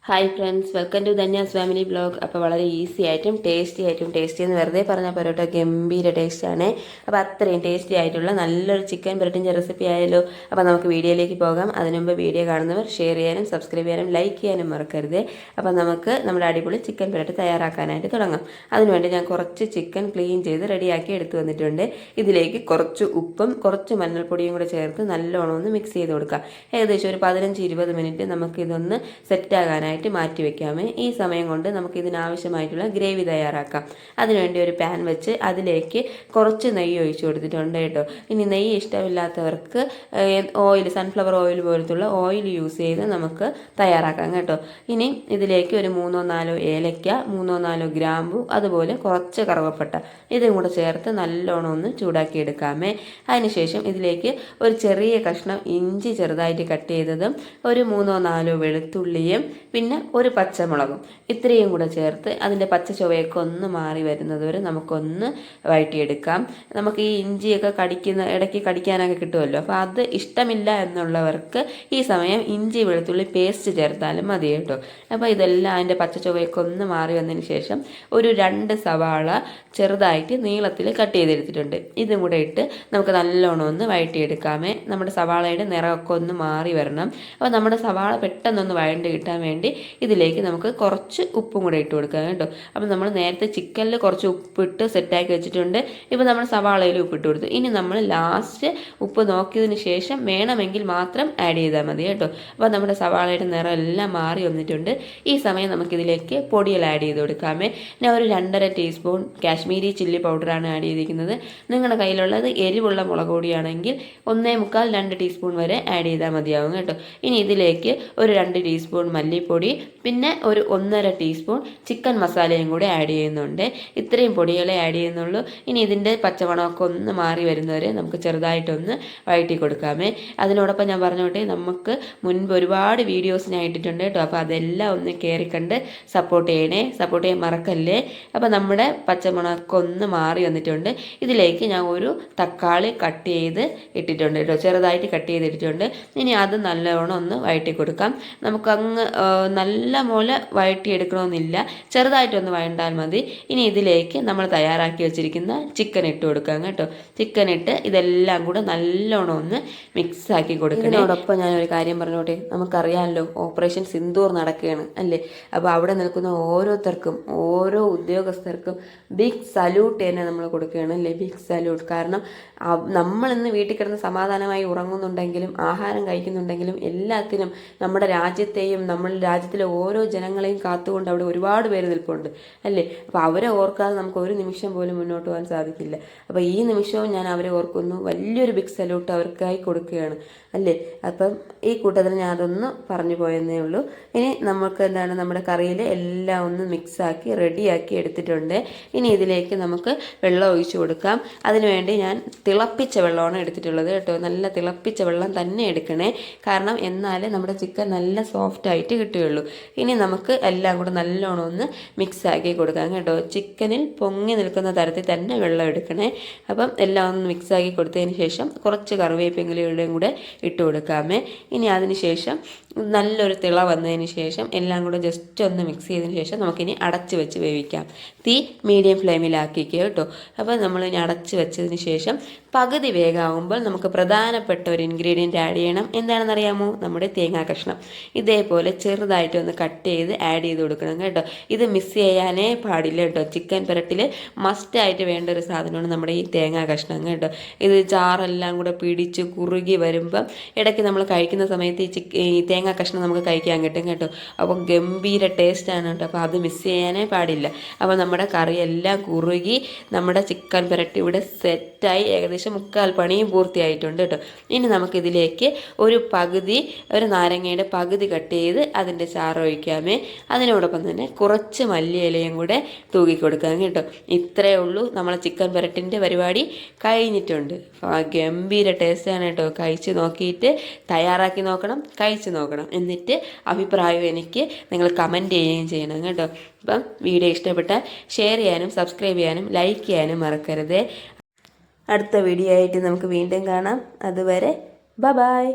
Hi friends, welcome to Dhanya's family blog. അപ്പോൾ വളരെ easy ആയിട്ടും ടേസ്റ്റി എന്ന് വെറുതെ പറഞ്ഞാൽ പൊറോട്ട ഗംഭീര ടേസ്റ്റാണ്. അപ്പോൾ അത്രയും ടേസ്റ്റി ആയിട്ടുള്ള നല്ലൊരു ചിക്കൻ പുരട്ടിൻ്റെ റെസിപ്പി ആയാലോ. അപ്പോൾ നമുക്ക് വീഡിയോയിലേക്ക് പോകാം. അതിനുമുമ്പ് വീഡിയോ കാണുന്നവർ ഷെയർ ചെയ്യാനും സബ്സ്ക്രൈബ് ചെയ്യാനും ലൈക്ക് ചെയ്യാനും മറക്കരുത്. അപ്പോൾ നമുക്ക് നമ്മുടെ അടിപൊളി ചിക്കൻ പുരട്ടി തയ്യാറാക്കാനായിട്ട് തുടങ്ങാം. അതിനുവേണ്ടി ഞാൻ കുറച്ച് ചിക്കൻ ക്ലീൻ ചെയ്ത് റെഡിയാക്കി എടുത്തു വന്നിട്ടുണ്ട്. ഇതിലേക്ക് കുറച്ച് ഉപ്പും കുറച്ച് മഞ്ഞൾപ്പൊടിയും കൂടെ ചേർത്ത് നല്ലോണം ഒന്ന് മിക്സ് ചെയ്ത് കൊടുക്കാം. ഏകദേശം ഒരു 15-20 മിനിറ്റ് നമുക്കിതൊന്ന് സെറ്റാകാനായിട്ട് മാറ്റി വെക്കാമേ. ഈ സമയം കൊണ്ട് നമുക്ക് ഇതിനാവശ്യമായിട്ടുള്ള ഗ്രേവി തയ്യാറാക്കാം. അതിനുവേണ്ടി ഒരു പാൻ വെച്ച് അതിലേക്ക് കുറച്ച് നെയ്യ് ഒഴിച്ചു കൊടുത്തിട്ടുണ്ട് കേട്ടോ. ഇനി നെയ്യ് ഇഷ്ടമില്ലാത്തവർക്ക് ഓയിൽ, സൺഫ്ലവർ ഓയിൽ പോലത്തുള്ള ഓയിൽ യൂസ് ചെയ്ത് നമുക്ക് തയ്യാറാക്കാം കേട്ടോ. ഇനി ഇതിലേക്ക് ഒരു 3-4 ഏലക്ക, 3-4 ഗ്രാമ്പു, അതുപോലെ കുറച്ച് കറുവപ്പട്ട ഇതും കൂടെ ചേർത്ത് നല്ലോണം ഒന്ന് ചൂടാക്കി എടുക്കാമേ. അതിനുശേഷം ഇതിലേക്ക് ഒരു ചെറിയ കഷ്ണം ഇഞ്ചി ചെറുതായിട്ട് കട്ട് ചെയ്തതും, ഒരു 3-4 വെളുത്തുള്ളിയും, പിന്നെ ഒരു പച്ചമുളകും ഇത്രയും കൂടെ ചേർത്ത് അതിൻ്റെ പച്ച ചുവയൊക്കെ ഒന്ന് മാറി വരുന്നത് വരെ നമുക്കൊന്ന് വഴറ്റിയെടുക്കാം. നമുക്ക് ഈ ഇഞ്ചിയൊക്കെ ഇടയ്ക്ക് കടിക്കാനൊക്കെ കിട്ടുമല്ലോ. അപ്പോൾ അത് ഇഷ്ടമില്ല എന്നുള്ളവർക്ക് ഈ സമയം ഇഞ്ചി വെളുത്തുള്ളി പേസ്റ്റ് ചേർത്താലും മതി കേട്ടോ. അപ്പോൾ ഇതെല്ലാം അതിൻ്റെ പച്ച ചുവയൊക്കെ ഒന്ന് മാറി വന്നതിന് ശേഷം ഒരു 2 സവാള ചെറുതായിട്ട് നീളത്തിൽ കട്ട് ചെയ്തെടുത്തിട്ടുണ്ട്. ഇതും കൂടെ ഇട്ട് നമുക്ക് നല്ലോണം ഒന്ന് വഴറ്റിയെടുക്കാമേ. നമ്മുടെ സവാളയുടെ നിറമൊക്കെ ഒന്ന് മാറി വരണം. അപ്പോൾ നമ്മുടെ സവാള പെട്ടെന്നൊന്ന് വഴണ്ട് കിട്ടാൻ വേണ്ടി ഇതിലേക്ക് നമുക്ക് കുറച്ച് ഉപ്പും കൂടെ ഇട്ട് കൊടുക്കാം കേട്ടോ. അപ്പം നമ്മൾ നേരത്തെ ചിക്കനിൽ കുറച്ച് ഉപ്പിട്ട് സെറ്റാക്കി വെച്ചിട്ടുണ്ട്. ഇപ്പോൾ നമ്മൾ സവാളയിൽ ഉപ്പിട്ട് കൊടുത്തു. ഇനി നമ്മൾ ലാസ്റ്റ് ഉപ്പ് നോക്കിയതിന് ശേഷം വേണമെങ്കിൽ മാത്രം ആഡ് ചെയ്താൽ മതി കേട്ടോ. അപ്പോൾ നമ്മുടെ സവാളയുടെ നിറം എല്ലാം മാറി വന്നിട്ടുണ്ട്. ഈ സമയം നമുക്കിതിലേക്ക് പൊടികൾ ആഡ് ചെയ്ത് കൊടുക്കാമേ. ഞാൻ ഒരു 2.5 ടീസ്പൂൺ കാശ്മീരി ചില്ലി പൗഡറാണ് ആഡ് ചെയ്തിരിക്കുന്നത്. നിങ്ങളുടെ കയ്യിലുള്ളത് എരിവുള്ള മുളക് പൊടിയാണെങ്കിൽ 1.25-2 ടീസ്പൂൺ വരെ ആഡ് ചെയ്താൽ മതിയാവും കേട്ടോ. ഇനി ഇതിലേക്ക് ഒരു 2 ടീസ്പൂൺ മല്ലിപ്പൊടി, പിന്നെ ഒരു 1.5 ടീസ്പൂൺ ചിക്കൻ മസാലയും കൂടെ ആഡ് ചെയ്യുന്നുണ്ട്. ഇത്രയും പൊടികളെ ആഡ് ചെയ്യുന്നുള്ളൂ. ഇനി ഇതിൻ്റെ പച്ചമണമൊക്കെ ഒന്ന് മാറി വരുന്നവരെ നമുക്ക് ചെറുതായിട്ടൊന്ന് വഴറ്റി കൊടുക്കാമേ. അതിനോടൊപ്പം ഞാൻ പറഞ്ഞോട്ടെ, നമുക്ക് മുൻപ് ഒരുപാട് വീഡിയോസ് ഞാൻ ഇട്ടിട്ടുണ്ട് കേട്ടോ. അപ്പോൾ അതെല്ലാം ഒന്ന് കയറിക്കണ്ട് സപ്പോർട്ട് ചെയ്യാൻ മറക്കല്ലേ. അപ്പോൾ നമ്മുടെ പച്ചമണമൊക്കെ ഒന്ന് മാറി വന്നിട്ടുണ്ട്. ഇതിലേക്ക് ഞാൻ ഒരു തക്കാളി കട്ട് ചെയ്ത് ഇട്ടിട്ടുണ്ട് കേട്ടോ, ചെറുതായിട്ട് കട്ട് ചെയ്തിട്ടിട്ടുണ്ട്. ഇനി അത് നല്ലവണ്ണം ഒന്ന് വഴറ്റി കൊടുക്കാം. നമുക്കങ്ങ് നല്ല പോലെ വഴറ്റിയെടുക്കണമെന്നില്ല, ചെറുതായിട്ടൊന്ന് വഴണ്ടാൽ മതി. ഇനി ഇതിലേക്ക് നമ്മൾ തയ്യാറാക്കി വെച്ചിരിക്കുന്ന ചിക്കൻ ഇട്ട് കൊടുക്കാം കേട്ടോ. ചിക്കൻ ഇട്ട് ഇതെല്ലാം കൂടെ നല്ലോണം ഒന്ന് മിക്സ് ആക്കി കൊടുക്കണം. ഇതിനോടൊപ്പം ഞാനൊരു കാര്യം പറഞ്ഞോട്ടെ, നമുക്കറിയാമല്ലോ ഓപ്പറേഷൻ സിന്ദൂർ നടക്കുകയാണ് അല്ലേ. അപ്പോൾ അവിടെ നിൽക്കുന്ന ഓരോരുത്തർക്കും, ഓരോ ഉദ്യോഗസ്ഥർക്കും ബിഗ് സല്യൂട്ട് തന്നെ നമ്മൾ കൊടുക്കുകയാണ് അല്ലേ, ബിഗ് സല്യൂട്ട്. കാരണം നമ്മളിന്ന് വീട്ടിൽ കിടന്ന് സമാധാനമായി ഉറങ്ങുന്നുണ്ടെങ്കിലും ആഹാരം കഴിക്കുന്നുണ്ടെങ്കിലും എല്ലാത്തിനും നമ്മുടെ രാജ്യത്തെയും നമ്മുടെ രാജ്യത്തിലെ ഓരോ ജനങ്ങളെയും കാത്തുകൊണ്ട് അവിടെ ഒരുപാട് പേര് നിൽപ്പുണ്ട് അല്ലേ. അപ്പോൾ അവരെ ഓർക്കാതെ നമുക്ക് ഒരു നിമിഷം പോലും മുന്നോട്ട് പോകാൻ സാധിക്കില്ല. അപ്പോൾ ഈ നിമിഷവും ഞാൻ അവരെ ഓർക്കുന്നു. വലിയൊരു ബിഗ് സല്യൂട്ട് അവർക്കായി കൊടുക്കുകയാണ് അല്ലേ. അപ്പം ഈ കൂട്ടത്തിൽ ഞാൻ അതൊന്ന് പറഞ്ഞു പോയെന്നേ ഉള്ളൂ. ഇനി നമുക്ക് എന്താണ്, നമ്മുടെ കറിയിൽ എല്ലാം ഒന്ന് മിക്സാക്കി റെഡിയാക്കി എടുത്തിട്ടുണ്ട്. ഇനി ഇതിലേക്ക് നമുക്ക് വെള്ളം ഒഴിച്ചു കൊടുക്കാം. അതിനുവേണ്ടി ഞാൻ തിളപ്പിച്ച വെള്ളമാണ് എടുത്തിട്ടുള്ളത് കേട്ടോ. നല്ല തിളപ്പിച്ച വെള്ളം തന്നെ എടുക്കണേ, കാരണം എന്നാലേ നമ്മുടെ ചിക്കൻ നല്ല സോഫ്റ്റായിട്ട് കിട്ടുകയുള്ളൂ. ഇനി നമുക്ക് എല്ലാം കൂടെ നല്ലോണം ഒന്ന് മിക്സാക്കി കൊടുക്കാം കേട്ടോ. ചിക്കനിൽ പൊങ്ങി നിൽക്കുന്ന തരത്തിൽ തന്നെ വെള്ളം എടുക്കണേ. അപ്പം എല്ലാം ഒന്ന് മിക്സാക്കി കൊടുത്തതിന് ശേഷം കുറച്ച് കറിവേപ്പിലയുടെയും കൂടെ ഇട്ട് കൊടുക്കാമേ. ഇനി അതിന് ശേഷം നല്ലൊരു തിള വന്നതിന് ശേഷം എല്ലാം കൂടെ ജസ്റ്റ് ഒന്ന് മിക്സ് ചെയ്തതിന് ശേഷം നമുക്കിനി അടച്ച് വെച്ച് വേവിക്കാം. തീ മീഡിയം ഫ്ലെയിമിലാക്കിക്കുക കേട്ടോ. അപ്പോൾ നമ്മളിനി അടച്ച് വെച്ചതിന് ശേഷം പകുതി വേഗമാകുമ്പോൾ നമുക്ക് പ്രധാനപ്പെട്ട ഒരു ഇൻഗ്രീഡിയൻറ്റ് ആഡ് ചെയ്യണം. എന്താണെന്നറിയാമോ? നമ്മുടെ തേങ്ങാ കഷ്ണം ഇതേപോലെ ചെറുതായിട്ടൊന്ന് കട്ട് ചെയ്ത് ആഡ് ചെയ്ത് കൊടുക്കണം കേട്ടോ. ഇത് മിസ് ചെയ്യാനേ പാടില്ല കേട്ടോ. ചിക്കൻ പുരട്ടിൽ മസ്റ്റായിട്ട് വേണ്ട ഒരു സാധനമാണ് നമ്മുടെ ഈ തേങ്ങാ കഷ്ണം കേട്ടോ. ഇത് ചാറെല്ലാം കൂടെ പിടിച്ച് കുറുകി വരുമ്പം ഇടയ്ക്ക് നമ്മൾ കഴിക്കുന്ന സമയത്ത് ഈ തേങ്ങ കഷ്ണം നമുക്ക് കഴിക്കാൻ കിട്ടും കേട്ടോ. അപ്പം ഗംഭീര ടേസ്റ്റാണ് കേട്ടോ. അപ്പോൾ അത് മിസ് ചെയ്യാനേ പാടില്ല. അപ്പോൾ നമ്മുടെ കറിയെല്ലാം കുറുകി നമ്മുടെ ചിക്കൻ പുരട്ടി ഇവിടെ സെറ്റായി ഏകദേശം 3/4 പണിയും പൂർത്തിയായിട്ടുണ്ട് കേട്ടോ. ഇനി നമുക്കിതിലേക്ക് ഒരു നാരങ്ങയുടെ പകുതി കട്ട് ചെയ്ത് അതിൻ്റെ ചാറ് ഒഴിക്കാമേ. അതിനോടൊപ്പം തന്നെ കുറച്ച് മല്ലിയിലയും കൂടെ തൂക്കി കൊടുക്കാം കേട്ടോ. ഇത്രയേ ഉള്ളൂ, നമ്മളെ ചിക്കൻ പുരട്ടിൻ്റെ പരിപാടി കഴിഞ്ഞിട്ടുണ്ട്. ഗംഭീര ടേസ്റ്റാണ് കേട്ടോ. കഴിച്ച് നോക്കിയിട്ട് തയ്യാറാക്കി നോക്കണം, കഴിച്ച് നോക്കണം. എന്നിട്ട് അഭിപ്രായം എനിക്ക് നിങ്ങൾ കമൻറ്റ് ചെയ്യുകയും ചെയ്യണം കേട്ടോ. അപ്പം വീഡിയോ ഇഷ്ടപ്പെട്ടാൽ ഷെയർ ചെയ്യാനും സബ്സ്ക്രൈബ് ചെയ്യാനും ലൈക്ക് ചെയ്യാനും മറക്കരുത്. അടുത്ത വീഡിയോ ആയിട്ട് നമുക്ക് വീണ്ടും കാണാം. അതുവരെ ബൈ.